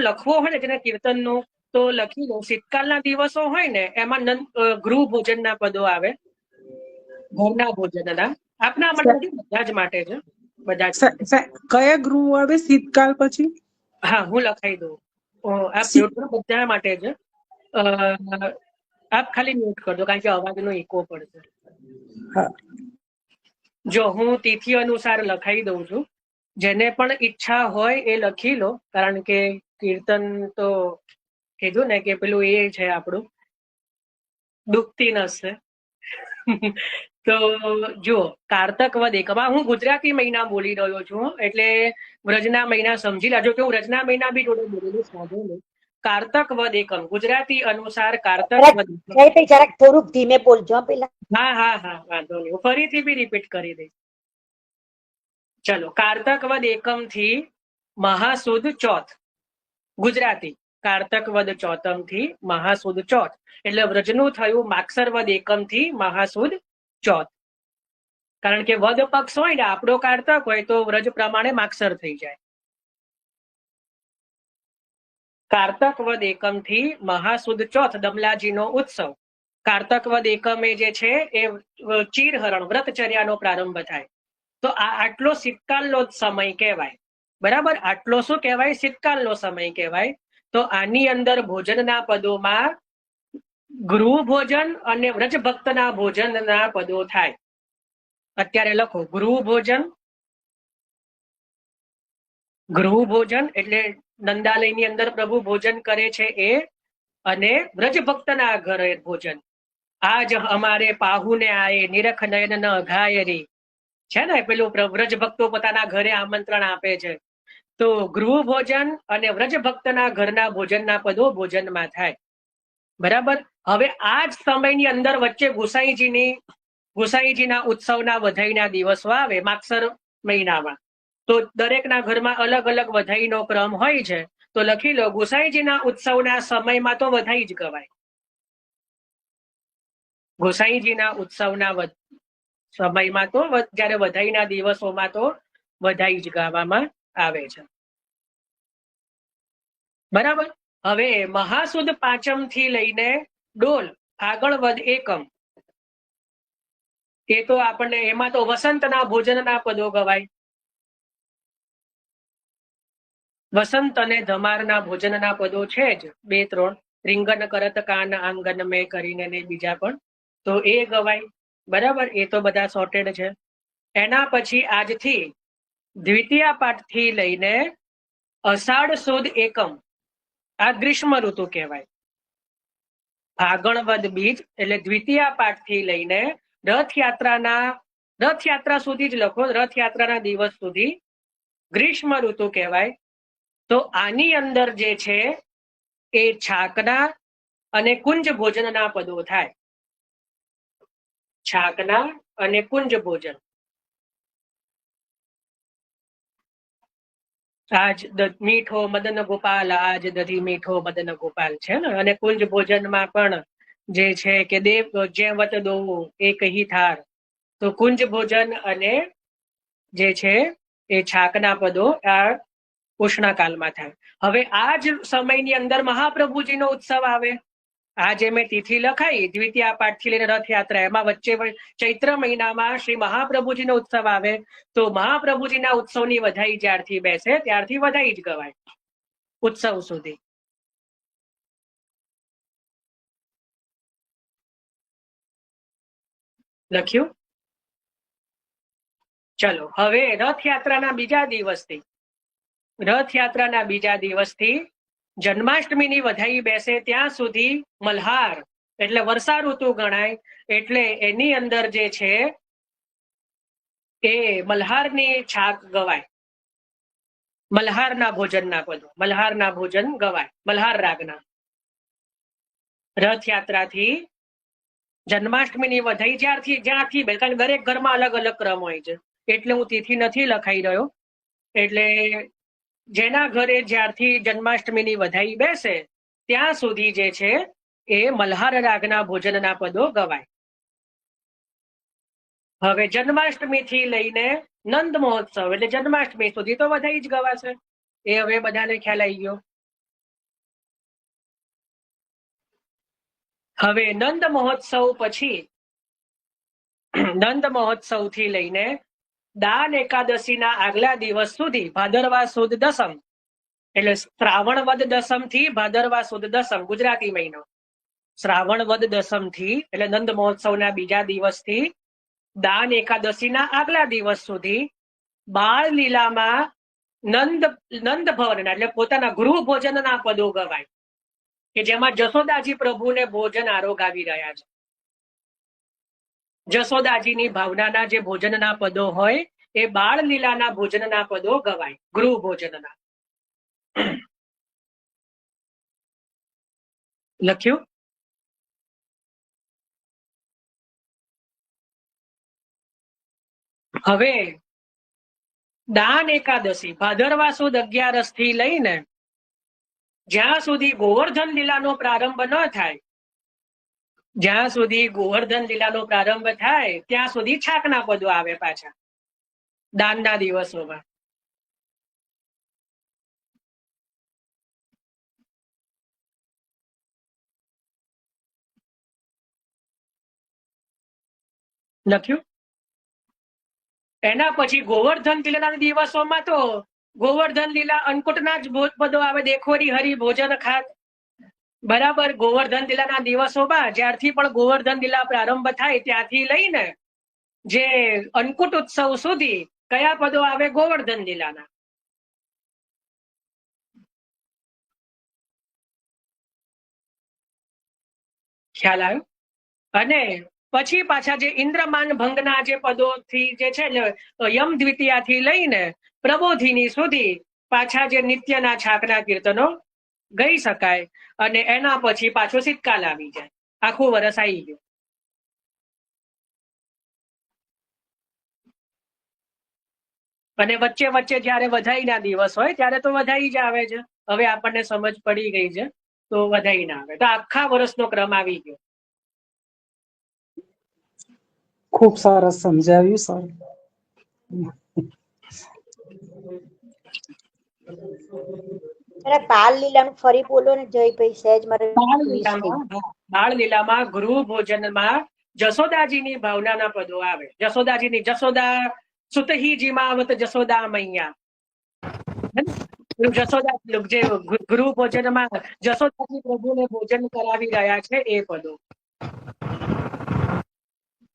લખવો હોય ને જેને કીર્તનનું તો લખી લો. શીતકાલના દિવસો હોય ને એમાં ગૃહ ભોજનના પદો આવે, ઘરના ભોજનના. આપના માટે બધા જ માટે છે, બધા જ માટે. કયા ગૃહ આવે શીતકાલ પછી? હા, હું લખાઈ દઉં. આપ બધા માટે છે. આપ ખાલી મ્યુટ કરજો કારણ કે અવાજનો ઇકો પડશે. જો હું તિથિ અનુસાર લખાઈ દઉં છું. જેને પણ ઈચ્છા હોય એ લખી લો, કારણ કે કીર્તન તો કીધું ને કે પેલું એ છે આપણું દુખતી નસે. તો જુઓ, કારતક વદ એકમ. હું ગુજરાતી મહિના બોલી રહ્યો છું, એટલે વ્રજના મહિના સમજી લેજો કે હું વ્રજના મહિના બી જોડે બોલેલું સાંભળેલું. કારતક વદ એકમ, ગુજરાતી અનુસાર કારતક વદ. જરાક થોડુંક ધીમે બોલજો પેલા. હા હા હા, વાંધો નહીં, હું ફરીથી બી રિપીટ કરી દઈશ. ચલો, કારતક વદ એકમ થી મહાસુદ ચોથ. ગુજરાતી કારતક વદ ચોથમ થી મહાસુદ ચોથ, એટલે વ્રજનું થયું માગસર વદ એકમ થી મહાસુદ ચોથ. કારણ કે વદ પક્ષ હોય ને આપણો કારતક હોય તો વ્રજ પ્રમાણે માગસર થઈ જાય. કારતક વદ એકમ થી મહાસુદ ચોથ દમલાજીનો ઉત્સવ. કારતક વદ એકમે જે છે એ ચીરહરણ વ્રતચર્યાનો પ્રારંભ થાય. તો આટલો શીતકાલનો સમય કહેવાય. બરાબર, આટલો શું કહેવાય? શીતકાલનો સમય કહેવાય. તો આની અંદર ભોજનના પદોમાં ગૃહ ભોજન અને વ્રજ ભક્તના ભોજનના પદો થાય. અત્યારે લખો ગૃહ ભોજન. ગૃહ ભોજન એટલે નંદાલયની અંદર પ્રભુ ભોજન કરે છે એ, અને વ્રજ ભક્તના ઘરે ભોજન. આજ અમારે પાહુને આયે નિરખ નયન ન અઘાય રી, છે ને પેલું વ્રજ ભક્તો પોતાના ઘરે આમંત્રણ આપે છે. તો ગૃહ ભોજન અને વ્રજ ભક્તના ઘરના ભોજનના પદો ભોજનમાં થાય. બરાબર. હવે આ જ સમયની અંદર વચ્ચે ગુસાઈજીના ઉત્સવના વધાઈના દિવસો આવે માગસર મહિનામાં. તો દરેકના ઘરમાં અલગ અલગ વધાઈનો ક્રમ હોય છે. તો લખી લો, ગુસાઈજીના ઉત્સવના સમયમાં તો વધાઈ જ ગવાય. ગોસાઈજીના ઉત્સવના સમયમાં તો જ્યારે વધાઈના દિવસોમાં તો વધાઈ જ ગાવામાં આવે છે. બરાબર. હવે મહાસુદ પાંચમ થી લઈને ડોલ આગળ વદ એકમ, એ તો આપણને એમાં તો વસંતના ભોજનના પદો ગવાય. વસંત અને ધમારના ભોજનના પદો છે જ 2-3. રીંગણ કરત કાન આંગન મેં કરીને ને બીજા પણ, તો એ ગવાય. બરાબર, એ તો બધા સોર્ટેડ છે. એના પછી આજથી દ્વિતીય પાઠથી લઈને અષાઢ સુદ એકમ, આ ગ્રીષ્મ ઋતુ કહેવાય. ફાગણ વદ બીજ એટલે દ્વિતીય પાઠથી લઈને રથયાત્રા સુધી જ લખો, રથયાત્રાના દિવસ સુધી ગ્રીષ્મ ઋતુ કહેવાય. તો આની અંદર જે છે એ છાકના અને કુંજ ભોજનના પદો થાય. છાકના અને કુંજ ભોજન. આજ મીઠો મદન ગોપાલ, આજ દધી મીઠો મદન ગોપાલ છે ને. અને કુંજ ભોજનમાં પણ જે છે કે દેવ જેવત દો એક હી થાર, તો કુંજ ભોજન અને જે છે એ છાકના પદો આ ઉષ્ણકાલમાં થાય. હવે આ જ સમયની અંદર મહાપ્રભુજીનો ઉત્સવ આવે. આ જે મેં તિથિ લખાઈ દ્વિતીય પાઠથી લઈને રથયાત્રા, એમાં વચ્ચે ચૈત્ર મહિનામાં શ્રી મહાપ્રભુજીનો ઉત્સવ આવે. તો મહાપ્રભુજીના ઉત્સવની વધાઈ જ્યારથી બેસે ત્યારથી વધાઈ જ ગવાય ઉત્સવ સુધી. લખ્યું? ચલો, હવે રથયાત્રાના બીજા દિવસથી જન્માષ્ટમીની વધાઈ બેસે ત્યાં સુધી મલ્હાર એટલે વર્ષા ઋતુ ગણાય. એટલે એની અંદર જે છે એ મલ્હારની છાક ગવાય. મલ્હારના ભોજનના પદો, મલ્હારના ભોજન ગવાય મલ્હાર રાગના. રથયાત્રાથી જન્માષ્ટમીની વધાઈ જ્યાંથી કારણ કે દરેક ઘરમાં અલગ અલગ ક્રમ હોય છે, એટલે હું તિથિ નથી લખાઈ રહ્યો. એટલે જેના ઘરે જ્યારથી જન્માષ્ટમીની વધાઈ બેસે ત્યાં સુધી જે છે એ મલ્હાર રાગના ભોજનના પદો ગવાય. હવે જન્માષ્ટમીથી લઈને નંદ મહોત્સવ એટલે જન્માષ્ટમી સુધી તો વધાઈ જ ગવાશે. એ હવે બધાને ખ્યાલ આવી ગયો. હવે નંદ મહોત્સવ પછી નંદ મહોત્સવ થી લઈને દાન એકાદશીના આગલા દિવસ સુધી ભાદરવા સુદ દસમ એટલે શ્રાવણ વદ દસમ થી ભાદરવા સુદ દસમ ગુજરાતી મહિનો શ્રાવણ વદ દસમ થી એટલે નંદ મહોત્સવના બીજા દિવસથી દાન એકાદશીના આગલા દિવસ સુધી બાળ લીલામાં નંદ ભવનના એટલે પોતાના ગૃહ ભોજનના પદો ગવાય કે જેમાં જશોદાજી પ્રભુને ભોજન આરોગાવી રહ્યા છે. જશોદાજીની ભાવનાના જે ભોજનના પદો હોય એ બાળ લીલાના ભોજનના પદો ગવાય ગૃહ ભોજનના. લખ્યું? હવે દાન એકાદશી ભાદરવા સુદ 11 થી લઈને જ્યાં સુધી ગોવર્ધન લીલાનો પ્રારંભ ન થાય જ્યાં સુધી ગોવર્ધન લીલાનો પ્રારંભ થાય ત્યાં સુધી છાકના પદો આવે પાછા દાનના દિવસોમાં. લખ્યું? એના પછી ગોવર્ધન લીલાના દિવસોમાં તો ગોવર્ધન લીલા અન્નકૂટના જ પદો આવે દેખોરી હરિ ભોજન ખાત. બરાબર. ગોવર્ધન લીલાના દિવસોમાં જ્યારથી પણ ગોવર્ધન લીલા પ્રારંભ થાય ત્યાંથી લઈને જે અન્નકૂટ ઉત્સવ સુધી કયા પદો આવે? ગોવર્ધન લીલાના. ખ્યાલ આવ્યો? અને પછી પાછા જે ઇન્દ્રમાન ભંગના જે પદોથી જે છે યમ દ્વિતીયાથી લઈને પ્રબોધિની સુધી પાછા જે નિત્યના છાકના કીર્તનો ગઈ શકાય અને એના પછી પાછો શીતકાલ આવી જાય. આખું વરસ આવી ગયું. અને વચ્ચે વચ્ચે જયારે વધાઈના દિવસ હોય ત્યારે તો વધાઈ જ આવે છે. હવે આપણને સમજ પડી ગઈ છે તો વધાઈ ના આવે. તો આખા વર્ષનો ક્રમ આવી ગયો. ખૂબ સરસ સમજાવ્યું સર. બાળ લીલાનું ફરી બોલો ને જયભાઈ, સહેજ મારે બાળ લીલામાં ગૃહ ભોજનમાં જશોદાજીની ભાવનાના પદો આવે. જશોદાજીની જશોદા સુતહી જીમાવત જશોદા મૈયા. જશોદા જે ગૃહ ભોજનમાં જશોદાજી પ્રભુને ભોજન કરાવી રહ્યા છે એ પદો.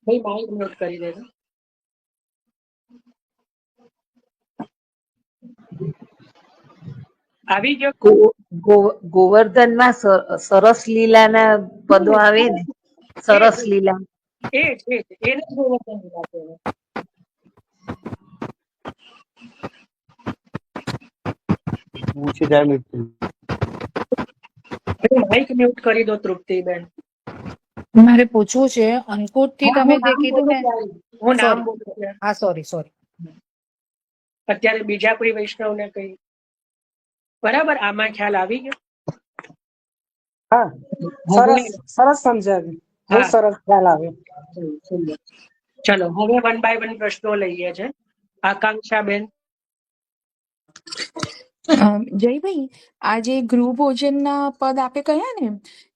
ભાઈ માઇક નોટ કરી દેજો. આવી ગયો? ગોવર્ધનમાં સરસ લીલાના પદો આવે ને, સરસ લીલા એ જ એને ગોવર્ધન લીલા કહેવાય. માઇક મ્યુટ કરી દો તૃપ્તિબેન. મારે પૂછવું છે અન્નકૂટ થી તમે જે કીધું ને, હું નામ બોલું છું. હા સોરી. અત્યારે બીજા કોઈ વૈષ્ણવને કઈ બરાબર આમાં ખ્યાલ આવી ગયો? હા, સરસ સમજાવ્યું. બહુ સરસ ખ્યાલ આવ્યો. ચલો હવે 1 by 1 પ્રશ્નો લઈએ છે. આકાંક્ષાબેન. જયભાઈ, આ જે ગૃહ ભોજન ના પદ આપે કયા ને,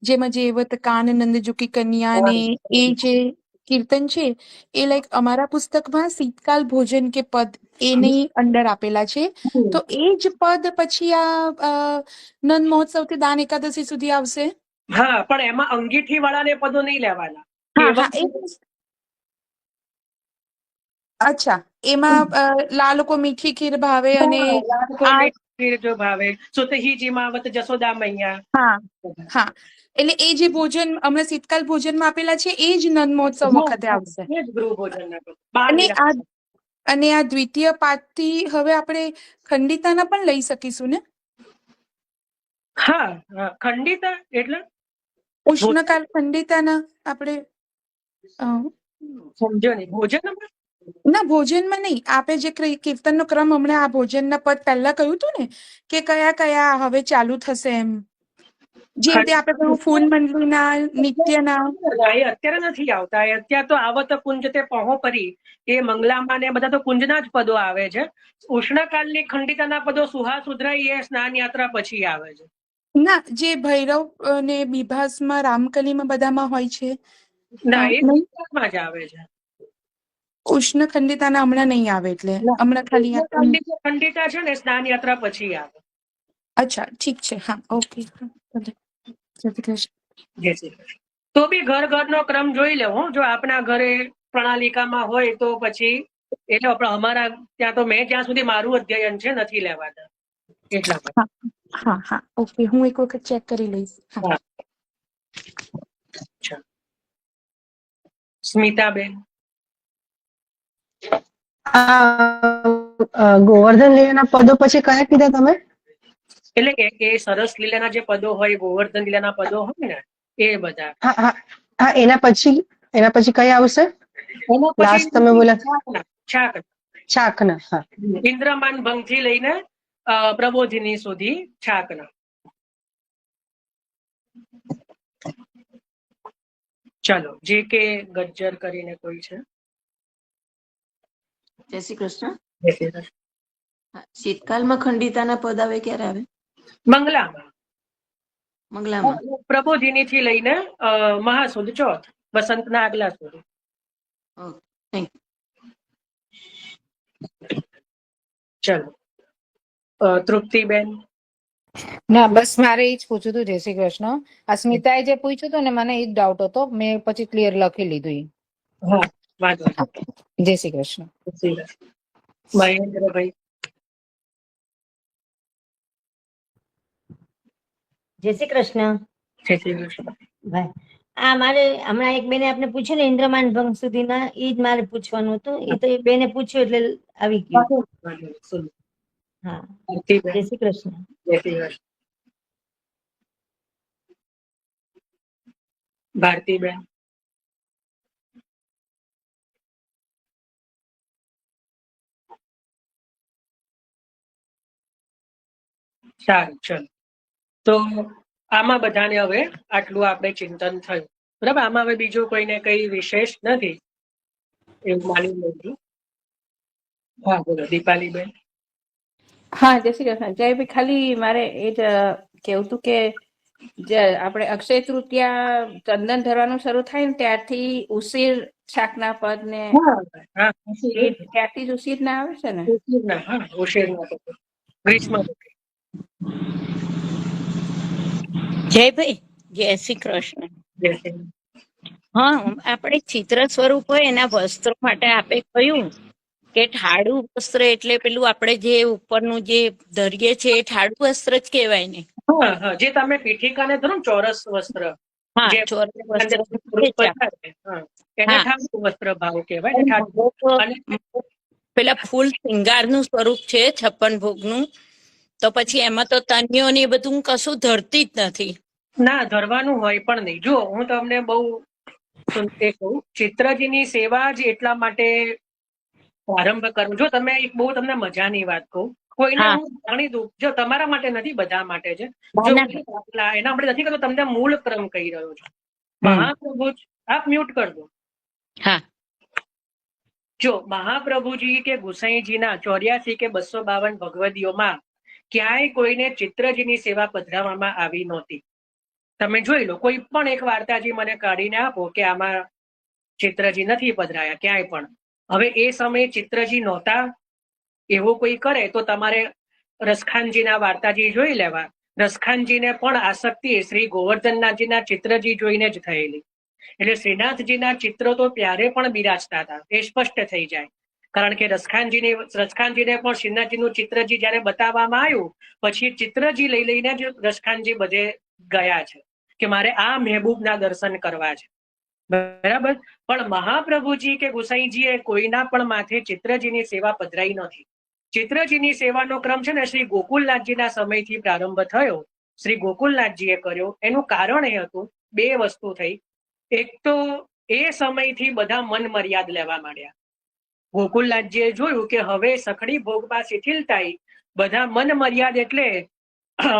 જેમાં જેવત કાનનંદ જુકી કન્યા ને એ જે કીર્તન છે એ લાઈક અમારા પુસ્તકમાં શીતકાલ ભોજન કે પદ એની અંડર આપેલા છે. તો એ જ પદ પછી આ નંદ મહોત્સવ થી દાન એકાદશી સુધી આવશે? હા, પણ એમાં અંગીઠી વાળાને પદો નહીં લેવાના. અચ્છા, એમાં લાલકો મીઠી ખીર ભાવે અને જો ભાવે સુતહી જીમાવત જશોદા મૈયા. હા, એટલે એ જે ભોજન હમણાં શીતકાલ ભોજનમાં આપેલા છે એ જ નંદ મહોત્સવ વખતે આવશે. અને આ દ્વિતીય પાઠથી હવે આપણે ખંડિતાના પણ લઈ શકીશું ને? હા, ખંડિતા એટલે ઉષ્ણકાલ ખંડિતાના આપણે સમજો નહીં. ભોજન ના, ભોજનમાં નહીં. આપે જે કીર્તનનો ક્રમ હમણાં આ ભોજનના પદ પહેલા કહ્યું હતું ને કે કયા કયા હવે ચાલુ થશે એમ, જે રીતે આપણે કહ્યું ફૂલ મંડળીના નિત્યના. એ અત્યારે નથી આવતા. અત્યારે તો આવત કુંજ તે પહો પરી એ મંગલામાં ને બધા તો કુંજના જ પદો આવે છે. ઉષ્ણકાલની ખંડિતાના પદો સુહા સુધરાઈ એ સ્નાન યાત્રા પછી આવે છે. ના, જે ભૈરવ ને બિભાસમાં રામકલીમાં બધામાં હોય છે ના, એ નહીં. ગુજરાતમાં જ આવે છે. ઉષ્ણ ખંડિતાના હમણાં નહીં આવે, એટલે ના, હમણાં ખાલી ખંડિતા છે ને સ્નાન યાત્રા પછી આવે. અચ્છા, ઠીક છે. હા, ઓકે. ભલે. જય શ્રી કૃષ્ણ. જય શ્રી કૃષ્ણ. તો બી ઘરનો ક્રમ જોઈ લેવો. જો આપણા ઘરે પ્રણાલિકામાં હોય તો પછી એટલે અમારા ત્યાં તો મેં જ્યાં સુધી મારું અધ્યયન છે નથી લેવાતા એટલા માટે. હા હા, ઓકે, હું એક વખત ચેક કરી લઈશ. હા. હા. અચ્છા. સ્મિતાબેન. ગોવર્ધન લીલાના પદો પછી કયા કીધા તમે? એટલે કે એ સરસ લીલાના જે પદો હોય, ગોવર્ધન લીલાના પદો હોય ને એ બધા. હા હા હા, એના પછી કઈ આવશે? એના લાસ્ટ પછી તમે બોલ્યા છાક ચાકના. હા, ઇન્દ્રમાન ભંગ થી લઈને પ્રબોધિની સુધી છાકના. ચાલો, જે કે ગજ્જર કરીને કોઈ છે. જય શ્રી કૃષ્ણ. જય શ્રી કૃષ્ણ. હા, શીતકાલમાં ખંડિતાના પદ આવે ક્યારે આવે? મંગલામાં. મંગલામાં. પ્રબોધિની થી લઈને મહાસુદ ચોથ, વસંતના આગલા સુધી. ઓકે, થેન્ક ચલો, તૃપ્તિબેન. ના, બસ મારે એ જ પૂછ્યું હતું. જય શ્રી કૃષ્ણ. અસ્મિતાએ જે પૂછ્યું હતું ને, મને એ જ ડાઉટ હતો. મેં પછી ક્લિયર લખી લીધું ઈ. હા, વાંધો નહીં. હા. જય શ્રી કૃષ્ણ. જય શ્રી કૃષ્ણ. મહેન્દ્રભાઈ. જય શ્રી કૃષ્ણ. જય શ્રી કૃષ્ણ. ભાઈ, મારે હમણાં એક બેને આપને પૂછ્યું ને ઇન્દ્રમાન ભંગ સુધીના, એ જ મારે પૂછવાનું હતું. એ તો એ બેને પૂછ્યું એટલે આવી ગયું. વાંધો નહીં. સુનો. હા, ભારતીબેન. જય શ્રી કૃષ્ણ. જય શ્રી કૃષ્ણ. ભારતીબેન. સારું, ચલો. તો આમાં બધાને હવે આટલું આપણે ચિંતન થયું, બરાબર. આમાં હવે બીજું કોઈને કઈ વિશેષ નથી એવું માની લઉં. હા, બોલો દીપાલીબેન. હા, જય શ્રી કૃષ્ણ. જયભાઈ, ખાલી મારે એ જ કેવું હતું કે જે આપણે અક્ષય તૃતીયા ચંદન ધરવાનું શરૂ થાય ને ત્યારથી ઉસીર શાકના પદ ને હા હા, એ ત્યારથી જ ઉસીર ના આવે છે ને? ઉશેરના, હા, ઉશેરના તો ગ્રીષ્મ ઋતુ. જયભાઈ, જય શ્રી કૃષ્ણ. જય શ્રી કૃષ્ણ. હા, આપણે ચિત્ર સ્વરૂપ હોય એના વસ્ત્રો માટે આપે કહ્યું કે ઠાડું વસ્ત્ર એટલે પેલું આપણે જે ઉપરનું જે ધરીએ છે એ ઠાડું વસ્ત્ર જ કહેવાય ને? હા હા, જે તમે પીઠિકાને ધરો ને ચોરસ વસ્ત્ર, હા, જે ચોરસ વસ્ત્ર હા, એને હા. ઠાડું વસ્ત્ર ભાવ કહેવાય ને. ઠાડું અને પેલા ફૂલ શિંગારનું સ્વરૂપ છે 56 ભોગનું, તો પછી એમાં તો તન્યો ને એ બધું કશું ધરતી જ નથી. ના, ધરવાનું હોય પણ નહીં. જો હું તમને બહુ એ કહું, ચિત્રજીની સેવા જ એટલા માટે પ્રારંભ કરું. જો તમે એક બહુ તમને મજાની વાત કહું, કોઈને હા. હું જાણી દઉં, જો તમારા માટે નથી, બધા માટે છે. ના, જો ના. એના માટે નથી કરતો, તમને મૂળ ક્રમ કહી રહ્યો છું. હમ. મહાપ્રભુ, આપ મ્યુટ કર દો. હા. જો મહાપ્રભુજી કે ગુસાઈજીના 84 કે 252 ભગવદીઓમાં ક્યાંય કોઈને ચિત્રજીની સેવા પધરાવવામાં આવી નહોતી. તમે જોઈ લો, કોઈ પણ એક વાર્તાજી મને કાઢીને આપો કે આમાં ચિત્રજી નથી પધરાયા ક્યાંય પણ. હવે એ સમયે ચિત્રજી નહોતા એવું કોઈ કરે તો તમારે રસખાનજીના વાર્તાજી જોઈ લેવા. રસખાનજીને પણ આસક્તિ શ્રી ગોવર્ધનનાથજીના ચિત્રજી જોઈને જ થયેલી. એટલે શ્રીનાથજીના ચિત્રો તો ત્યારે પણ બિરાજતા હતા, એ સ્પષ્ટ થઈ જાય. કારણ કે રસખાનજીને પણ શ્રીનાથજીનું ચિત્રજી જયારે બતાવવામાં આવ્યું, પછી ચિત્રજી લઈ લઈને જ રસખાનજી બધે ગયા છે કે મારે આ મહેબૂબના દર્શન કરવા છે, બરાબર. પણ મહાપ્રભુજી કે ગુસાઈજીએ કોઈના પણ માથે ચિત્રજીની સેવા પધરાઈ નથી. ચિત્રજીની સેવાનો ક્રમ છે ને શ્રી ગોકુલનાથજીના સમયથી પ્રારંભ થયો. શ્રી ગોકુલનાથજીએ કર્યો. એનું કારણ એ હતું, બે વસ્તુ થઈ. એક તો એ સમયથી બધા મન મર્યાદ લેવા માંડ્યા. ગોકુલનાથજીએ જોયું કે હવે સખડી ભોગમાં શિથિલતાઈ, બધા મન મર્યાદ એટલે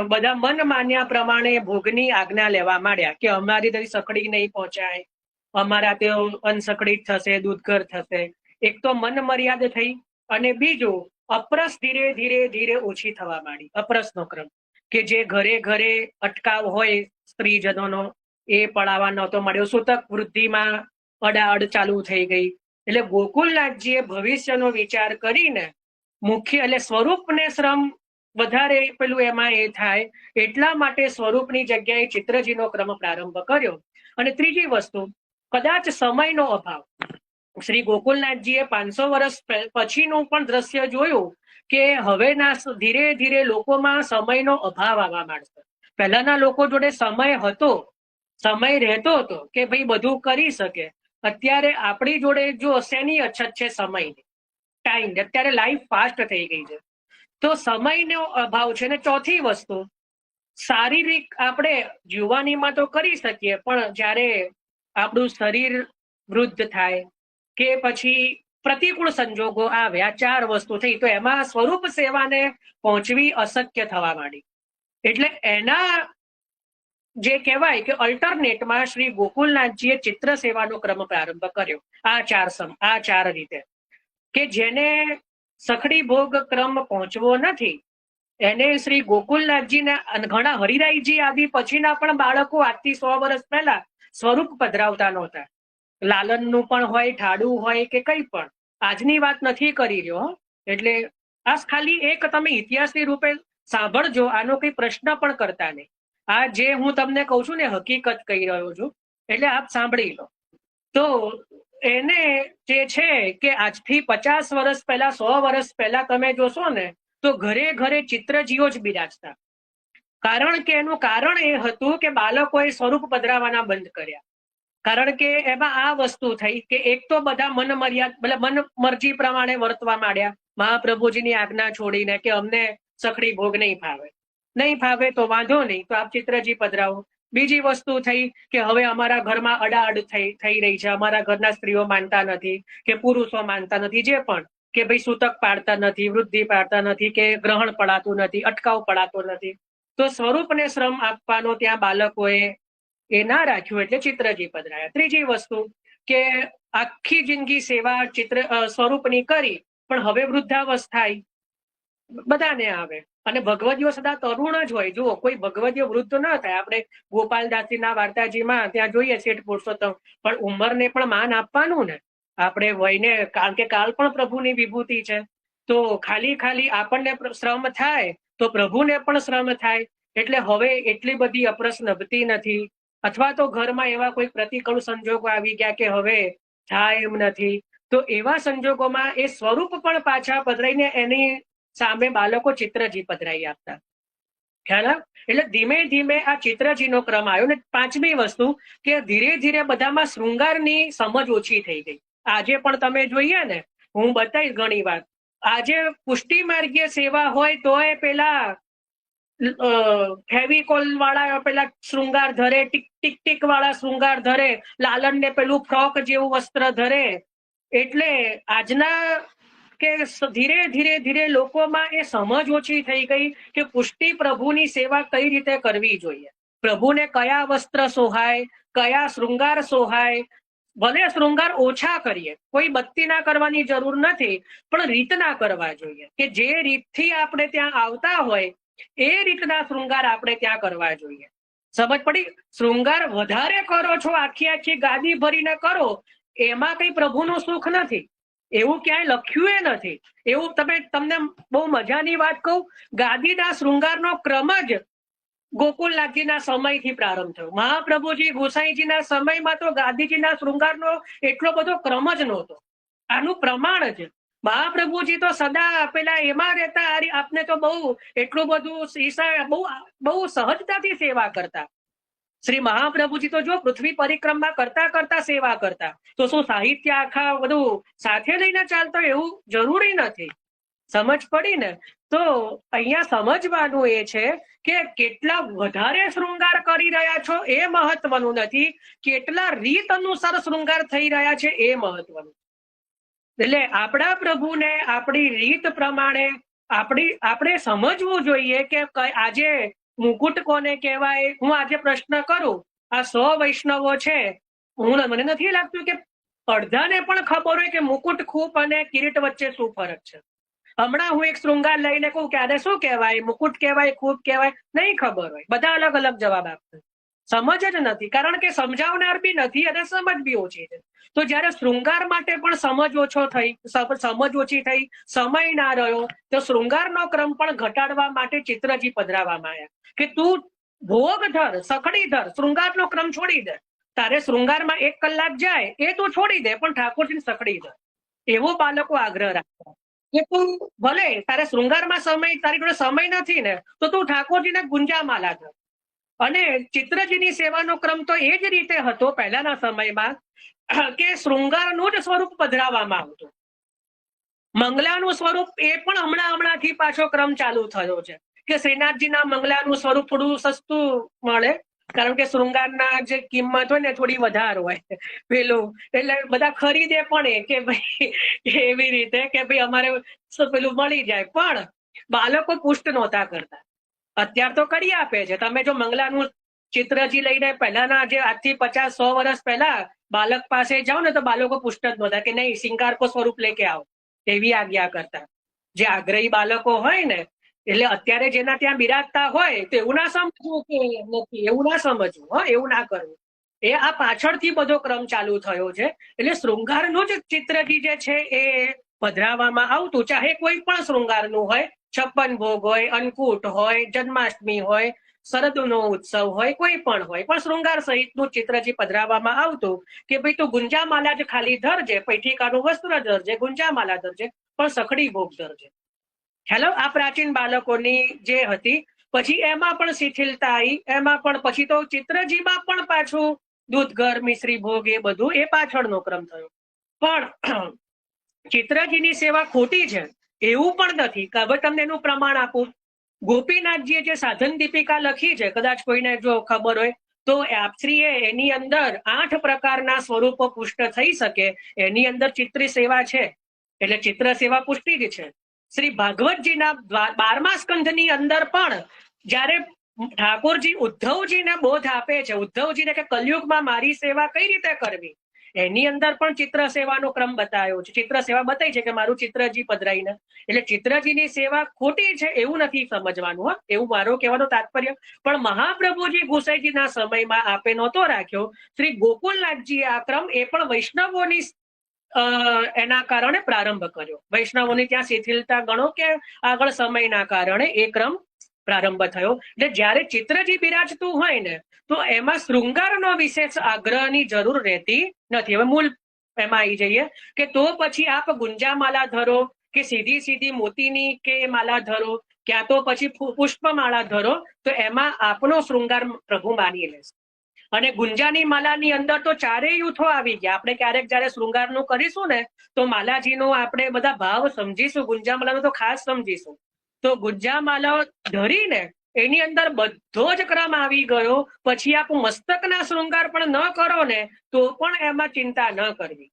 બધા મન માન્યા પ્રમાણે ભોગની આજ્ઞા લેવા માંડ્યા કે અમારી તરી સખડી નહીં પહોંચાય, અમારા તે અનસખડી થશે, દૂધઘર થશે. એક તો મન મર્યાદ થઈ, અને બીજું અપરસ ધીરે ધીરે ધીરે ઓછી થવા માંડી, અપરસનો ક્રમ. કે જે ઘરે ઘરે અટકાવ હોય સ્ત્રીજનોનો એ પડાવવા નહોતો મળ્યો. સૂતક વૃદ્ધિમાં અડાઅડ ચાલુ થઈ ગઈ. એટલે ગોકુલનાથજીએ ભવિષ્યનો વિચાર કરીને મુખ્ય એટલે સ્વરૂપને શ્રમ વધારે પેલું એમાં એ થાય એટલા માટે સ્વરૂપની જગ્યાએ ચિત્રજીનો ક્રમ પ્રારંભ કર્યો. અને ત્રીજી વસ્તુ, કદાચ સમયનો અભાવ. શ્રી ગોકુલનાથજીએ 500 વર્ષ પછીનું પણ દ્રશ્ય જોયું કે હવેના ધીરે ધીરે લોકોમાં સમયનો અભાવ આવવા માંડશે. પહેલાના લોકો જોડે સમય હતો, સમય રહેતો હતો કે ભાઈ બધું કરી શકે. અત્યારે આપણી જોડે જો શેની અછત છે? સમયની, ટાઈમ. અત્યારે લાઈફ ફાસ્ટ થઈ ગઈ છે તો સમયનો અભાવ છે. ને ચોથી વસ્તુ, શારીરિક આપણે યુવાનીમાં તો કરી શકીએ પણ જ્યારે આપણું શરીર વૃદ્ધ થાય કે પછી પ્રતિકૂળ સંજોગો આવે, આ 4 વસ્તુ થઈ તો એમાં સ્વરૂપ સેવાને પહોંચવી અશક્ય થવા માંડી. એટલે એના જે કહેવાય કે અલ્ટરનેટમાં શ્રી ગોકુલનાથજીએ ચિત્ર સેવાનો ક્રમ પ્રારંભ કર્યો. આ 4 રીતે કે જેને સખડી ભોગ ક્રમ પહોંચવો નથી એને શ્રી ગોકુલનાથજીના ઘણા હરિરાયજી આદિ પછીના પણ બાળકો આજથી 100 વર્ષ પહેલા સ્વરૂપ પધરાવતા નહોતા. લાલનનું પણ હોય, ઠાડું હોય કે કંઈ પણ. આજની વાત નથી કરી રહ્યો. એટલે આ ખાલી એક તમે ઇતિહાસની રૂપે સાંભળજો, આનો કઈ પ્રશ્ન પણ કરતા નહીં. આ જે હું તમને કહું છું ને હકીકત કહી રહ્યો છું, એટલે આપ સાંભળી લો. તો એને જે છે કે આજથી 50 વર્ષ પહેલા, 100 વર્ષ પહેલા તમે જોશો ને તો ઘરે ઘરે ચિત્રજીઓ જ બિરાજતા. કારણ કે એનું કારણ એ હતું કે બાળકોએ સ્વરૂપ પધરાવાના બંધ કર્યા. કારણ કે એમાં આ વસ્તુ થઈ કે એક તો બધા મન મરજી પ્રમાણે વર્તવા માંડ્યા મહાપ્રભુજીની આજ્ઞા છોડીને કે અમને સખડી ભોગ નહીં ફાવે તો વાંધો નહીં, તો આપ ચિત્રજી પધરાવો. બીજી વસ્તુ થઈ કે હવે અમારા ઘરમાં અડાઅડ થઈ રહી છે, અમારા ઘરના સ્ત્રીઓ માનતા નથી કે પુરુષો માનતા નથી, જે પણ કે ભાઈ સૂતક પાડતા નથી, વૃદ્ધિ પાડતા નથી કે ગ્રહણ પડાતું નથી, અટકાવ પડાતો નથી. તો સ્વરૂપને શ્રમ આપવાનો ત્યાં બાળકોએ એ ના રાખ્યું એટલે ચિત્રજી પધરાયા. ત્રીજી વસ્તુ કે આખી જિંદગી સેવા સ્વરૂપની કરી પણ હવે વૃદ્ધાવસ્થા બધાને આવે અને ભગવદીઓ સદા તરુણ જ હોય. જુઓ, કોઈ ભગવદીઓ વૃદ્ધ ન થાય. આપણે ગોપાલદાસજીના વાર્તાજીમાં ત્યાં જોઈએ શેઠ પુરુષોત્તમ, પણ ઉંમરને પણ માન આપવાનું ને આપણે વયને, કારણ કે કાલ પણ પ્રભુની વિભૂતિ છે. તો ખાલી આપણને શ્રમ થાય તો પ્રભુને પણ શ્રમ થાય. એટલે હવે એટલી બધી અપરસ નભતી નથી, અથવા તો ઘરમાં એવા કોઈ પ્રતિકૂળ સંજોગો આવી ગયા કે હવે થાય એમ નથી. તો એવા સંજોગોમાં એ સ્વરૂપ પણ પાછા પધરાઈને એની સામે બાળકો ચિત્રજી પધરાઈ આપતા. ખ્યાલ? એટલે ધીમે ધીમે આ ચિત્રજીનો ક્રમ આવ્યો. ને પાંચમી વસ્તુ કે ધીરે ધીરે બધામાં શૃંગારની સમજ ઓછી થઈ ગઈ. આજે પણ તમે જોઈએ ને, હું બતાવીશ ઘણી વાર, આજે પુષ્ટિ માર્ગીય સેવા હોય તો એ પેલા ફેવિકોલ વાળા પેલા શૃંગાર ધરે, ટીક વાળા શૃંગાર ધરે, લાલન ને પેલું ફ્રોક જેવું વસ્ત્ર ધરે. એટલે આજના કે ધીરે ધીરે લોકોમાં એ સમજ ઓછી થઈ ગઈ કે પુષ્ટિ પ્રભુની સેવા કઈ રીતે કરવી જોઈએ, પ્રભુને કયા વસ્ત્ર સોહાય, કયા શૃંગાર સોહાય. ભલે શૃંગાર ઓછા કરીએ, કોઈ બત્તી ના કરવાની જરૂર નથી, પણ રીતના કરવા જોઈએ કે જે રીતથી આપણે ત્યાં આવતા હોય એ રીતના શૃંગાર આપણે ત્યાં કરવા જોઈએ. સમજ પડી? શૃંગાર વધારે કરો છો, આખી ગાદી ભરીને કરો, એમાં કઈ પ્રભુનું સુખ નથી. એવું ક્યાંય લખ્યું નથી. એવું તમને બહુ મજાની વાત કહું, ગાદીના શૃંગારનો ક્રમ જ ગોકુલનાથજીના સમયથી પ્રારંભ થયો. મહાપ્રભુજી ગોસાઈજીના સમયમાં તો ગાદીજીના શૃંગારનો એટલો બધો ક્રમ જ નહોતો. આનું પ્રમાણ જ મહાપ્રભુજી તો સદા પેલા એમાં રહેતા, આપને તો બહુ એટલું બધું બહુ સહજતાથી સેવા કરતા. શ્રી મહાપ્રભુજી તો જો પૃથ્વી પરિક્રમા કરતા સેવા કરતા, તો શું સાહિત્ય આખા બધું સાથે લઈને ચાલતો એવું જરૂરી નથી. સમજ પડી ને? તો અહીંયા સમજવાનું એ છે કે કેટલા વધારે શૃંગાર કરી રહ્યા છો એ મહત્વનું નથી, કેટલા રીત અનુસાર શૃંગાર થઈ રહ્યા છે એ મહત્વનું. એટલે આપણા પ્રભુને આપણી રીત પ્રમાણે આપણે સમજવું જોઈએ કે આજે મુકુટ કોને કહેવાય. હું આજે પ્રશ્ન કરું, આ 100 વૈષ્ણવો છે, મને નથી લાગતું કે અડધાને પણ ખબર હોય કે મુકુટ ખૂપ અને કિરીટ વચ્ચે શું ફરક છે. હમણાં હું એક શૃંગાર લઈને કહું કે આને શું કહેવાય, મુકુટ કહેવાય, ખૂટ કહેવાય, નહીં ખબર હોય, બધા અલગ અલગ જવાબ આપશે. સમજ જ નથી, કારણ કે સમજાવનાર બી નથી અને સમજ બી ઓછી છે. તો જયારે શૃંગાર માટે પણ સમજ ઓછી થઈ, સમય ના રહ્યો, તો શૃંગારનો ક્રમ પણ ઘટાડવા માટે ચિત્રજી પધરાવવામાં આવ્યા કે તું ભોગ ધર, સખડી ધર, શૃંગારનો ક્રમ છોડી દે. તારે શૃંગારમાં 1 કલાક જાય એ તું છોડી દે, પણ ઠાકોરજીને સખડી ધર. એવો બાળકો આગ્રહ રાખતા કે તું ભલે તારે શૃંગારમાં તારી જોડે સમય નથી ને, તો તું ઠાકોરજીને ગુંજામાલા ધર. અને ચિત્રજીની સેવાનો ક્રમ તો એ જ રીતે હતો પહેલાના સમયમાં કે શૃંગારનું જ સ્વરૂપ પધરાવવામાં આવતું. મંગલાનું સ્વરૂપ એ પણ હમણાંથી પાછો ક્રમ ચાલુ થયો છે કે શ્રીનાથજીના મંગલાનું સ્વરૂપ થોડું સસ્તું મળે, કારણ કે શૃંગારના જે કિંમત હોય ને થોડી વધારે હોય પેલું, એટલે બધા ખરીદે પણ કે ભાઈ એવી રીતે કે ભાઈ અમારે પેલું મળી જાય. પણ બાળકો પુષ્ટ નહોતા કરતા. અત્યાર તો કરી આપે છે. તમે જો મંગલાનું ચિત્રજી લઈને પહેલાના જે આજથી 50-100 વર્ષ પહેલા બાળક પાસે જાઓ ને, તો બાળકો પુષ્ટ જ નહોતા કે નહીં શિંગાર કો સ્વરૂપ લેકે આવો, એવી આજ્ઞા કરતા. જે આગ્રહી બાળકો હોય ને, એટલે અત્યારે જેના ત્યાં બિરાજતા હોય તો એવું ના સમજવું કે નથી, એવું ના સમજવું, એવું ના કરવું. એ આ પાછળથી બધો ક્રમ ચાલુ થયો છે. એટલે શૃંગારનું જ ચિત્રજી જે છે એ પધરાવવામાં આવતું, ચાહે કોઈ પણ શૃંગારનું હોય, 56 ભોગ હોય, અન્નકૂટ હોય, જન્માષ્ટમી હોય, શરદનો ઉત્સવ હોય, કોઈ પણ હોય, પણ શૃંગાર સહિતનું ચિત્રજી પધરાવવામાં આવતું કે ભાઈ તું ગુંજામાલા જ ખાલી ધરજે, પૈઠિકાનું વસ્ત્ર ધરજે, ગુંજામાલા ધરજે, પણ સખડી ભોગ ધરજે. હેલો, આ પ્રાચીન બાળકોની જે હતી. પછી એમાં પણ શિથિલતા આવી, એમાં પણ પછી તો ચિત્રજીમાં પણ પાછું દૂધઘર, મિશ્રી ભોગ, એ બધું એ પાછળનો ક્રમ થયો. પણ ચિત્રજીની સેવા ખોટી છે એવું પણ નથી. હવે તમને એનું પ્રમાણ આપું. ગોપીનાથજીએ જે સાધન દીપિકા લખી છે, કદાચ કોઈને જો ખબર હોય તો, આપશ્રીએ એની અંદર 8 પ્રકારના સ્વરૂપો પુષ્ટ થઈ શકે એની અંદર ચિત્ર સેવા છે. એટલે ચિત્ર સેવા પુષ્ટિ જ છે. શ્રી ભાગવતજીના 12મા સ્કંધની અંદર પણ જયારે ઠાકોરજી ઉદ્ધવજીને બોધ આપે છે, ઉદ્ધવજીને કે કલયુગમાં મારી સેવા કઈ રીતે કરવી, એની અંદર પણ ચિત્ર સેવાનો ક્રમ બતાવ્યો છે. ચિત્ર સેવા બતાવી છે કે મારું ચિત્રજી પધરાઈને. એટલે ચિત્રજીની સેવા ખોટી છે એવું નથી સમજવાનું, એવું મારો કહેવાનો તાત્પર્ય. પણ મહાપ્રભુજી ગુસાઈજીના સમયમાં આપે નહોતો રાખ્યો. શ્રી ગોકુલનાથજીએ આ ક્રમ એ પણ વૈષ્ણવોની એના કારણે પ્રારંભ કર્યો. વૈષ્ણવોની ત્યાં શિથિલતા ગણો કે આગળ સમયના કારણે એ ક્રમ પ્રારંભ થયો. એટલે જયારે ચિત્રજી બિરાજતું હોય ને, તો એમાં શૃંગારનો વિશેષ આગ્રહની જરૂર રહેતી નથી. હવે મૂળ એમાં આવી જઈએ કે તો પછી આપ ગુંજામાલા ધરો કે સીધી મોતીની કે માલા ધરો, ક્યાં તો પછી પુષ્પમાળા ધરો, તો એમાં આપનો શૃંગાર પ્રભુ માની લેશે. અને ગુંજાની માલાની અંદર તો 4 યુથો આવી ગયા. આપણે ક્યારેક જયારે શૃંગારનું કરીશું ને, તો માલાજીનો આપણે બધા ભાવ સમજીશું, ગુંજામાલાનો તો ખાસ સમજીશું. તો ગુંજામાલા ધરીને એની અંદર બધો જ ક્રમ આવી ગયો. પછી આપ મસ્તકના શૃંગાર પણ ન કરો ને, તો પણ એમાં ચિંતા ન કરવી.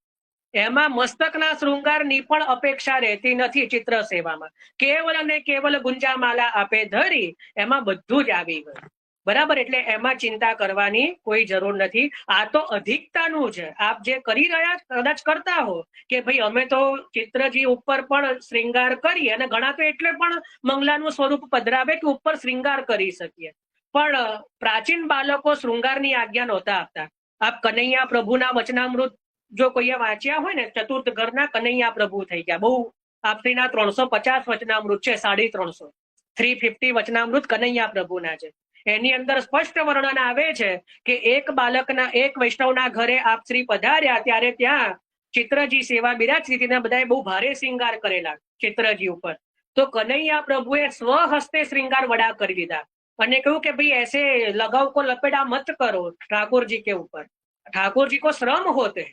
એમાં મસ્તકના શૃંગારની પણ અપેક્ષા રહેતી નથી. ચિત્ર સેવામાં કેવલ અને કેવલ ગુંજામાલા આપે ધરી, એમાં બધું જ આવી ગયું. બરાબર, એટલે એમાં ચિંતા કરવાની કોઈ જરૂર નથી. આ તો અધિકતાનું છે. આપ જે કરી રહ્યા કદાચ કરતા હો કે ભાઈ અમે તો ચિત્રજી ઉપર પણ શ્રૃંગાર કરીએ, અને ઘણા તો એટલે પણ મંગલાનું સ્વરૂપ પધરાવે કે ઉપર શ્રૃંગાર કરી શકીએ. પણ પ્રાચીન બાળકો શૃંગારની આજ્ઞા નહોતા આપતા. આપ કનૈયા પ્રભુના વચનામૃત જો કોઈએ વાંચ્યા હોય ને, ચતુર્થ ઘરના કનૈયા પ્રભુ થઈ ગયા. બહુ આપશ્રીના 350 વચનામૃત છે, 350, 350 વચનામૃત કનૈયા પ્રભુના છે. એની અંદર સ્પષ્ટ વર્ણન આવે છે કે એક વૈષ્ણવના ઘરે આપશ્રી પધાર્યા, ત્યારે ત્યાં ચિત્રજી સેવા બિરાજતી હતી. બધાએ બહુ ભારે શ્રૃંગાર કરેલા ચિત્રજી ઉપર. તો કનૈયા પ્રભુએ સ્વહસ્તે શ્રૃંગાર વડા કરી દીધા અને કહ્યું કે ભાઈ એસે લગાવ કો લપેડા મત કરો ઠાકોરજી કે ઉપર, ઠાકોરજી કો શ્રમ હોતે.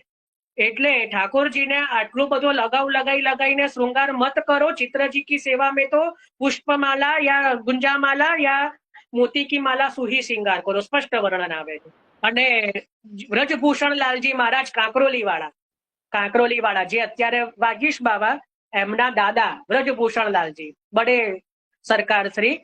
એટલે ઠાકોરજીને આટલું બધો લગાવ લગાઈને શ્રૃંગાર મત કરો. ચિત્રજી કી સેવા में तो પુષ્પમાલા યા ગુંજામાલા યા મોતી કી માલા સુહી શ્રૃંગાર કરો, સ્પષ્ટ વર્ણન આવે છે. અને વ્રજભૂષણ લાલજી મહારાજ કાંકરોલી વાળા જે અત્યારે વાગીશ બાવા, એમના દાદા વ્રજભૂષણ લાલજી બડે સરકાર શ્રી,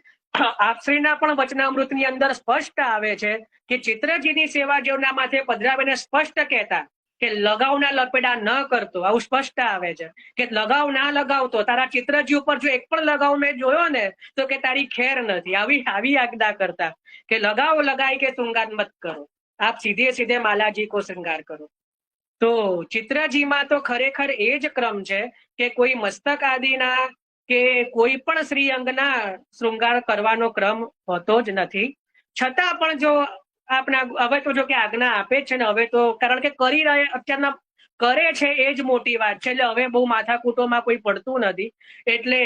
આપશ્રીના પણ વચનામૃતની અંદર સ્પષ્ટ આવે છે કે ચિત્રજીની સેવા જેવના માથે પધરાવીને સ્પષ્ટ કહેતા કે લગાવના લપેડા ન કરતો, આવું સ્પષ્ટ આવે છે કે લગાવ ના લગાવતો, તારા ચિત્રજી ઉપર જો એક પણ લગાવ મેં જોયો ને તો કે તારી ખેર નથી, આવી આજ્ઞા કરતા કે લગાવ લગાઈ કે શૃંગાર મત કરો, આપ સીધે સીધે માલાજી કો શૃંગાર કરો. તો ચિત્રજીમાં તો ખરેખર એ જ ક્રમ છે કે કોઈ મસ્તક આદિના કે કોઈ પણ શ્રી અંગના શૃંગાર કરવાનો ક્રમ હોતો જ નથી. છતાં પણ જો આપણા હવે તો જો કે આજ્ઞા આપે છે ને, હવે તો કારણ કે કરી રહે અત્યારના કરે છે એ જ મોટી વાત છે, એટલે હવે બહુ માથાકૂટોમાં કોઈ પડતું નથી, એટલે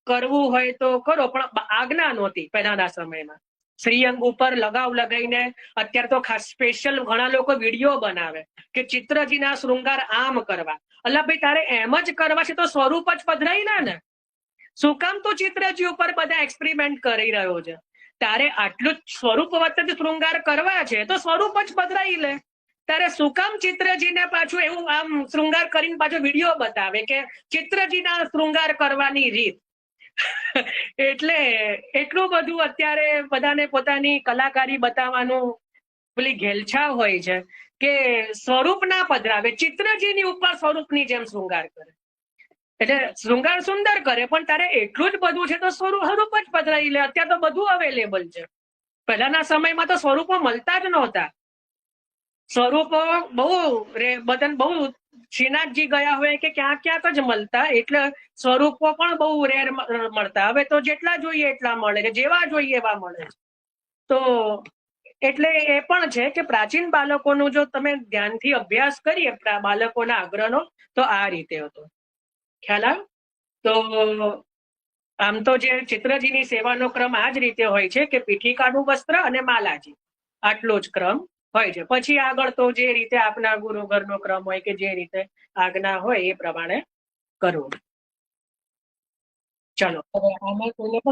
કરવું હોય તો કરો, પણ આજ્ઞા નહોતી પહેલાના સમયમાં. શ્રીઅંગ ઉપર લગાવ લગાઈને અત્યારે તો ખાસ સ્પેશિયલ ઘણા લોકો વિડીયો બનાવે કે ચિત્રજીના શૃંગાર આમ કરવા. અલા ભાઈ, તારે એમ જ કરવા છે તો સ્વરૂપ જ પધરાઈ ને. શું કામ તું ચિત્રજી ઉપર બધા એક્સપેરિમેન્ટ કરી રહ્યો છે? તારે આટલું સ્વરૂપ વચ્ચે શૃંગાર કરવા છે તો સ્વરૂપ જ પધરાઈ લે. તારે શું કામ ચિત્રજીને પાછું એવું આમ શૃંગાર કરીને પાછો વિડીયો બતાવે કે ચિત્રજીના શૃંગાર કરવાની રીત? એટલે એટલું બધું અત્યારે બધાને પોતાની કલાકારી બતાવવાનું પેલી ઘેલછા હોય છે કે સ્વરૂપ ના પધરાવે, ચિત્રજીની ઉપર સ્વરૂપની જેમ શૃંગાર કરે. એટલે શૃંગાર સુંદર કરે, પણ તારે એટલું જ બધું છે તો સ્વરૂપ જ પધરાઈ લે. અત્યારે તો બધું અવેલેબલ છે. પહેલાના સમયમાં તો સ્વરૂપો મળતા જ નહોતા. સ્વરૂપો બહુ શ્રીનાથજી ગયા હોય કે ક્યાંક જ મળતા, એટલે સ્વરૂપો પણ બહુ રેર મળતા. હવે તો જેટલા જોઈએ એટલા મળે છે, જેવા જોઈએ એવા મળે છે. તો એટલે એ પણ છે કે પ્રાચીન બાળકોનું જો તમે ધ્યાનથી અભ્યાસ કરીએ બાળકોના આગ્રહનો, તો આ રીતે હતો. ખ્યાલ આવ્યો? તો આમ તો જે ચિત્રજીની સેવાનો ક્રમ આ જ રીતે હોય છે કે પીઠિકાનું વસ્ત્ર અને માલાજી, આટલો જ ક્રમ હોય છે. પછી આગળ તો જે રીતે આપના ગુરુ ઘરનો ક્રમ હોય કે જે રીતે આજ્ઞા હોય એ પ્રમાણે કરવું. ચલો, હવે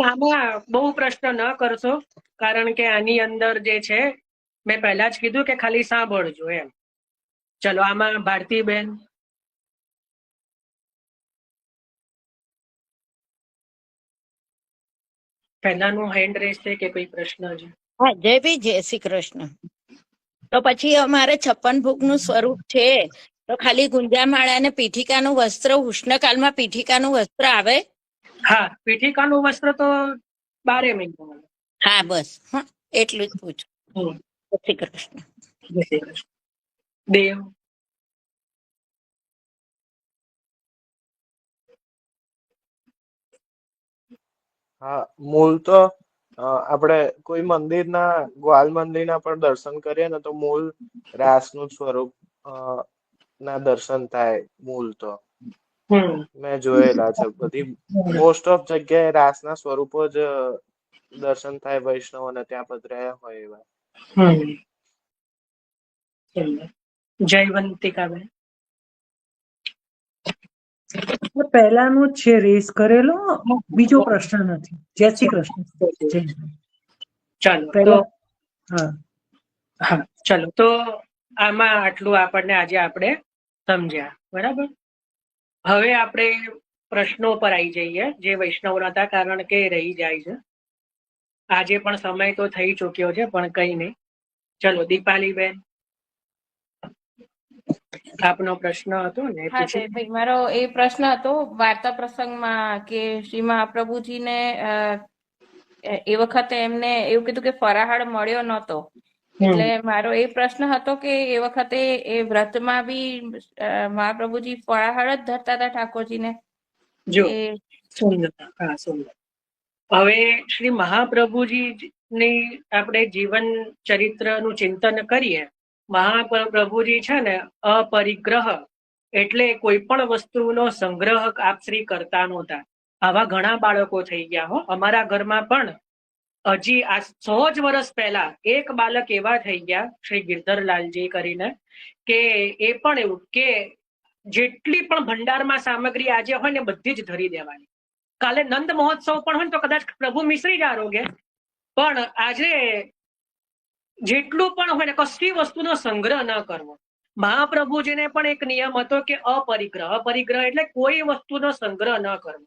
આમાં બહુ પ્રશ્ન ન કરશો, કારણ કે આની અંદર જે છે મેં પહેલા જ કીધું કે ખાલી સાંભળજો એમ. ચલો, આમાં ભારતીબેન. પહેલાનું હેન્ડ રેસ છે કે કોઈ પ્રશ્ન છે? હા, જયભાઈ, જય શ્રી કૃષ્ણ. તો પછી અમારે 56 ભોગનું સ્વરૂપ છે તો ખાલી ગુંજામાળા અને પીઠિકાનું વસ્ત્ર, ઉષ્ણકાળમાં પીઠિકાનું વસ્ત્ર આવે? હા, પીઠિકાનું વસ્ત્ર તો 12 મહિના. હા, બસ, હા, એટલું જ પૂછું. જય શ્રી કૃષ્ણ. જય શ્રી કૃષ્ણ. દેવ. હા, મૂળ તો આપણે કોઈ મંદિરના, ગ્વાલ મંદિરના પણ દર્શન કરીએ ને તો મૂળ રાસનું સ્વરૂપ ના દર્શન થાય. મૂળ તો મેં જોયેલા છે, બધી મોસ્ટ ઓફ જગ્યાએ રાસના સ્વરૂપો જ દર્શન થાય વૈષ્ણવોને ત્યાં પધરાયા હોય એવા. જયવંતિકાબેન. પહેલાનો જ છે રેસ કરેલો, બીજો પ્રશ્ન નથી. જય શ્રી કૃષ્ણ. ચાલો, હા, ચલો, તો આમાં આટલું આપણને આજે આપણે સમજ્યા, બરાબર? હવે આપણે પ્રશ્નો પર આવી જઈએ જે વૈષ્ણવ હતા, કારણ કે રહી જાય છે. આજે પણ સમય તો થઈ ચૂક્યો છે, પણ કઈ નહીં. ચલો, દીપાલીબેન, આપનો પ્રશ્ન હતો ને? હા, ભાઈ, મારો એ પ્રશ્ન હતો વાર્તા પ્રસંગમાં કે શ્રી મહાપ્રભુજીને એ વખતે એમને એવું કીધું કે ફરાહાળ મળ્યો નહોતો, એટલે મારો એ પ્રશ્ન હતો કે એ વખતે એ વ્રતમાં બી મહાપ્રભુજી ફરાહાળ જ ધરતા હતા ઠાકોરજીને? જો, સુંદર. હા, સુંદર. હવે શ્રી મહાપ્રભુજીની આપણે જીવન ચરિત્રનું ચિંતન કરીએ. મહાપ્રભુજી છે ને અપરિગ્રહ, એટલે કોઈ પણ વસ્તુનો સંગ્રહ આપશ્રી કરતા નહોતા. આવા ઘણા બાળકો થઈ ગયા હો. અમારા ઘરમાં પણ હજી આ 100 જ વર્ષ પહેલા એક બાળક એવા થઈ ગયા, શ્રી ગિરધરલાલજી કરીને, કે એ પણ એવું કે જેટલી પણ ભંડારમાં સામગ્રી આજે હોય ને બધી જ ધરી દેવાની. કાલે નંદ મહોત્સવ પણ હોય તો કદાચ પ્રભુ મિશ્રી જ આરોગે, પણ આજે જેટલું પણ હોય ને કશી વસ્તુનો સંગ્રહ ન કરવો. મહાપ્રભુજીને પણ એક નિયમ હતો કે અપરિગ્રહ. અપરિગ્રહ એટલે કોઈ વસ્તુનો સંગ્રહ ન કરવો.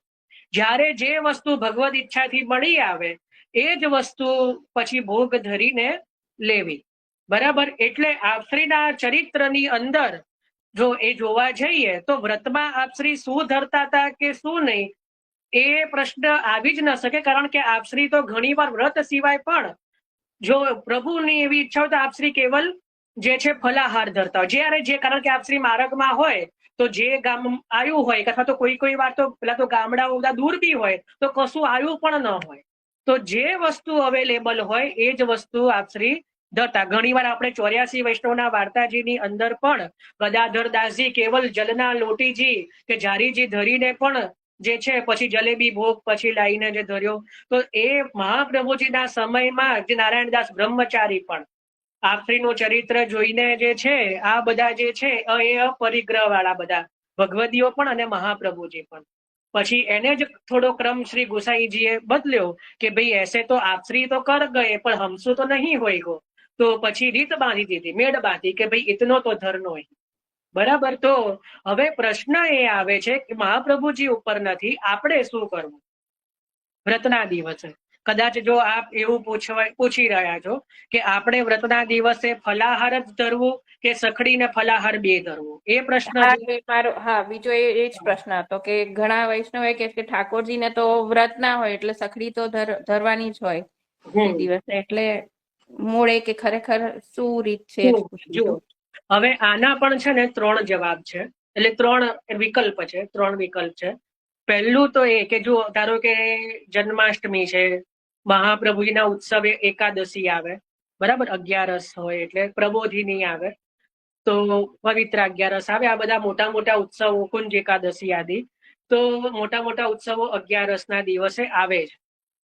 જ્યારે જે વસ્તુ ભગવદ ઈચ્છાથી મળી આવે એ જ વસ્તુ પછી ભોગ ધરીને લેવી, બરાબર? એટલે આપશ્રીના ચરિત્રની અંદર જો એ જોવા જઈએ તો વ્રતમાં આપ શ્રી શું ધરતા હતા કે શું નહીં એ પ્રશ્ન આવી જ ન શકે, કારણ કે આપ શ્રી તો ઘણીવાર વ્રત સિવાય પણ જો પ્રભુની એવી ઈચ્છા હોય તો આપ શ્રી કેવલ જે છે ફલાહાર ધરતા હોય. જ્યારે જે કારણ કે આપ શ્રી માર્ગમાં હોય તો જે ગામ આવ્યું હોય અથવા તો કોઈ વાર તો પેલા તો ગામડાઓ બધા દૂર બી હોય તો કશું આવ્યું પણ ન હોય, તો જે વસ્તુ અવેલેબલ હોય એ જ વસ્તુ આપ શ્રી ધરતા. ઘણીવાર આપણે 84 વૈષ્ણવના વાર્તાજીની અંદર પણ ગદાધર દાસજી કેવલ જલના લોટીજી કે જારીજી ધરીને પણ જે છે પછી જલેબી ભોગ પછી લાવીને જે ધર્યો, તો એ મહાપ્રભુજીના સમયમાં જે નારાયણદાસ બ્રહ્મચારી પણ આપશ્રીનું ચરિત્ર જોઈને જે છે આ બધા જે છે એ અપરિગ્રહ વાળા બધા ભગવદીઓ પણ અને મહાપ્રભુજી પણ પછી એને જ થોડો ક્રમ શ્રી ગુસાઈજીએ બદલ્યો કે ભાઈ એસે તો આપશ્રી તો કર ગયે પણ હમસું તો નહીં હોય ગો, તો પછી રીત બાંધી દીધી, મેળ બાંધી કે ભાઈ ઇતનો તો ધરનો. બરાબર. તો હવે પ્રશ્ન એ આવે છે કે મહાપ્રભુજી ઉપર નથી, આપણે શું કરવું વ્રતના દિવસે? કદાચ જો આપ એવું પૂછી રહ્યા છો કે આપણે વ્રતના દિવસે ફલાહાર જ ધરવું કે સખડીને ફલાહાર બે ધરવું, એ પ્રશ્ન મારો બીજો એ જ પ્રશ્ન હતો કે ઘણા વૈષ્ણવ કે ઠાકોરજીને તો વ્રત ના હોય એટલે સખડી તો ધરવાની જ હોય એ દિવસે, એટલે મૂળે કે ખરેખર શું રીત છે? જુઓ, હવે આના પણ છે ને 3 જવાબ છે, એટલે 3 વિકલ્પ છે. 3 વિકલ્પ છે. પહેલું તો એ કે જો ધારો કે જન્માષ્ટમી છે, મહાપ્રભુજીના ઉત્સવે એકાદશી આવે, બરાબર, 11 હોય એટલે પ્રબોધિની આવે, તો પવિત્ર 11 આવે, આ બધા મોટા મોટા ઉત્સવો, કુંજ એકાદશી આદિ, તો મોટા મોટા ઉત્સવો 11 ના દિવસે આવે છે,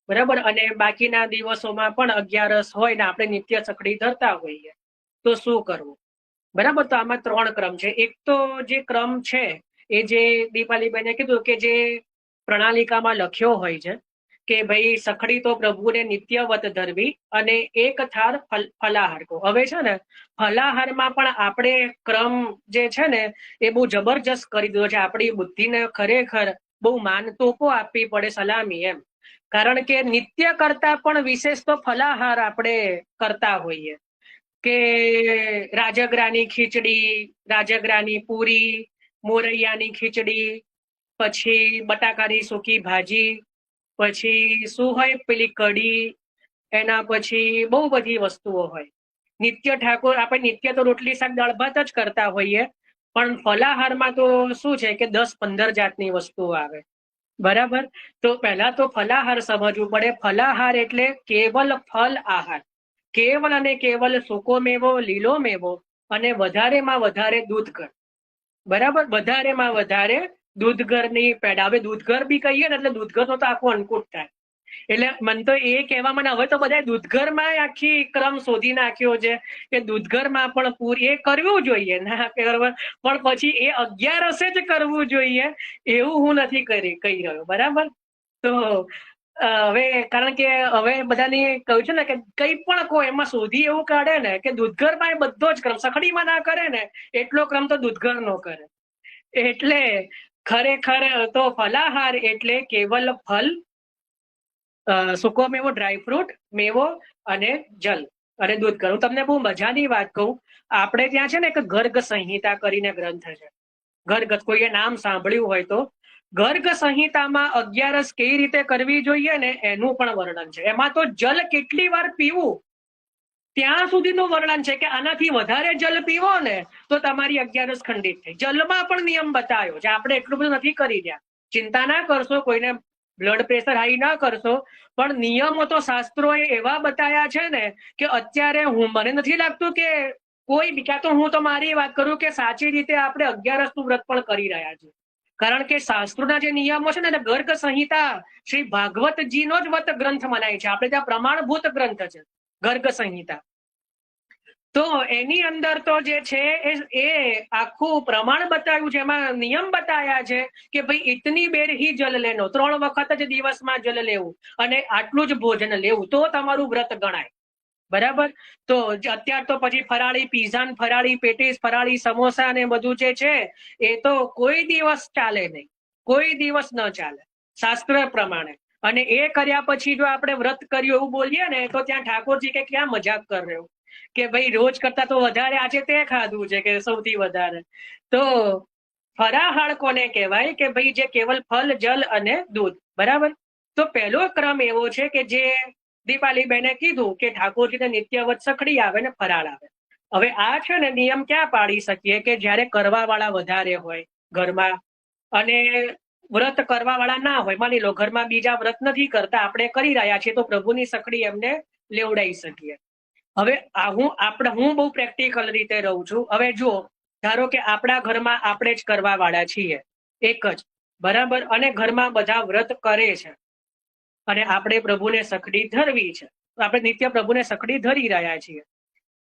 બરાબર. અને બાકીના દિવસોમાં પણ 11 હોય ને આપણે નિત્ય સખડી ધરતા હોઈએ, તો શું કરવું? બરાબર. તો આમાં 3 ક્રમ છે. એક તો જે ક્રમ છે એ જે દીપાલીબેને કીધું કે જે પ્રણાલિકામાં લખ્યો હોય છે કે ભાઈ સખડી તો પ્રભુને નિત્યવત ધરવી અને એક થાળ ફલાહાર. હવે છે ને ફલાહારમાં પણ આપણે ક્રમ જે છે ને એ બહુ જબરજસ્ત કરી દીધો છે. આપણી બુદ્ધિને ખરેખર બહુ માનતોપો આપવી પડે, સલામી એમ, કારણ કે નિત્ય કરતા પણ વિશેષ તો ફલાહાર આપણે કરતા હોઈએ કે રાજગરાની ખીચડી, રાજગરાની પૂરી, મોરૈયાની ખીચડી, પછી બટાકાની સૂકી ભાજી, પછી શું હોય પેલી કઢી, એના પછી બહુ બધી વસ્તુઓ હોય. નિત્ય ઠાકોર આપણે નિત્ય તો રોટલી શાક દાળ ભાત જ કરતા હોઈએ, પણ ફલાહારમાં તો શું છે કે 10-15 જાતની વસ્તુઓ આવે, બરાબર. તો પહેલા તો ફલાહાર સમજવું પડે. ફલાહાર એટલે કેવલ ફલ આહાર, કેવલ અને કેવલ સૂકો મેવો, લીલો મેવો અને વધારેમાં વધારે દૂધઘર, બરાબર. વધારેમાં વધારે દૂધઘરની પેડા. હવે દૂધઘર બી કહીએ ને એટલે દૂધઘરનો તો આખો અંકુટ થાય, એટલે મને તો એ કહેવા મને હવે તો બધા દૂધઘરમાં આખી ક્રમ શોધી નાખ્યો છે કે દૂધઘરમાં પણ પૂરી એ કરવું જોઈએ ના કરવા, પણ પછી એ 11 જ કરવું જોઈએ એવું હું નથી કહી રહ્યો, બરાબર. તો હવે કારણ કે હવે બધાની કહ્યું છે ને કે કઈ પણ કોઈ એમાં શોધી એવું કાઢે ને કે દૂધઘરમાં એ બધો જ ક્રમ, સખડીમાં ના કરે ને એટલો ક્રમ તો દૂધઘર નો કરે. એટલે ખરેખર તો ફલાહાર એટલે કેવલ ફલ, સૂકો મેવો, ડ્રાયફ્રૂટ, મેવો અને જલ અને દૂધઘર. હું તમને બહુ મજાની વાત કહું, આપણે ત્યાં છે ને એક ગર્ગ સંહિતા કરીને ગ્રંથ છે, ગર્ગ, કોઈએ નામ સાંભળ્યું હોય તો. ગર્ગ સંહિતામાં 11 કેવી રીતે કરવી જોઈએ ને એનું પણ વર્ણન છે. એમાં તો જલ કેટલી વાર પીવું ત્યાં સુધીનું વર્ણન છે કે આનાથી વધારે જલ પીવો ને તો તમારી 11 ખંડિત થઈ. જલમાં પણ નિયમ બતાવ્યો છે, આપણે એટલું બધું નથી કરી રહ્યા, ચિંતા ના કરશો, કોઈને બ્લડ પ્રેશર હાઈ ના કરશો, પણ નિયમો તો શાસ્ત્રોએ એવા બતાવ્યા છે ને કે અત્યારે મને નથી લાગતું કે કોઈ બીજા, તો હું તો મારી વાત કરું કે સાચી રીતે આપણે 11નું વ્રત પણ કરી રહ્યા છીએ, કારણ કે શાસ્ત્રોના જે નિયમો છે ને ગર્ગ સંહિતા શ્રી ભાગવતજીનો જ વત ગ્રંથ મનાય છે, આપણે ત્યાં પ્રમાણભૂત ગ્રંથ છે ગર્ગ સંહિતા. તો એની અંદર તો જે છે એ આખું પ્રમાણ બતાવ્યું છે, એમાં નિયમ બતાવ્યા છે કે ભાઈ ઇતની બેર હી જલ લેનો, 3 વખત જ દિવસમાં જલ લેવું અને આટલું જ ભોજન લેવું તો તમારું વ્રત ગણાય, બરાબર. તો અત્યાર તો પછી ફરાળી પીઝા, ફરાળી પેટીસ, ફરાળી સમોસા ને બધું જે છે એ તો કોઈ દિવસ ચાલે નહીં, કોઈ દિવસ ન ચાલે શાસ્ત્ર પ્રમાણે. અને એ કર્યા પછી જો આપણે વ્રત કર્યું એવું બોલીએ ને તો ત્યાં ઠાકોરજી કે ક્યાં મજાક કર રહ્યો, કે ભાઈ રોજ કરતા તો વધારે આજે તે ખાધું છે કે સૌથી વધારે. તો ફરાહાળ કોને કહેવાય કે ભાઈ જે કેવલ ફલ જલ અને દૂધ, બરાબર. તો પહેલો ક્રમ એવો છે કે જે દીપાલીબેને કીધું કે ઠાકોરજીને નિત્યવત સખડી આવે ને ફરાળ આવે. હવે આ છે ને નિયમ ક્યાં પાડી શકીએ કે જ્યારે કરવા વાળા વધારે હોય ઘરમાં અને વ્રત કરવા વાળા ના હોય. માની લો ઘરમાં બીજા વ્રત નથી કરતા, આપણે કરી રહ્યા છીએ, તો પ્રભુની સખડી એમને લેવડાવી શકીએ. હવે હું બહુ પ્રેક્ટિકલ રીતે રહું છું. હવે જુઓ, ધારો કે આપણા ઘરમાં આપણે જ કરવા વાળા છીએ એક જ, બરાબર, અને ઘરમાં બધા વ્રત કરે છે અને આપણે પ્રભુને સખડી ધરવી છે, આપણે નિત્ય પ્રભુને સખડી ધરી રહ્યા છીએ.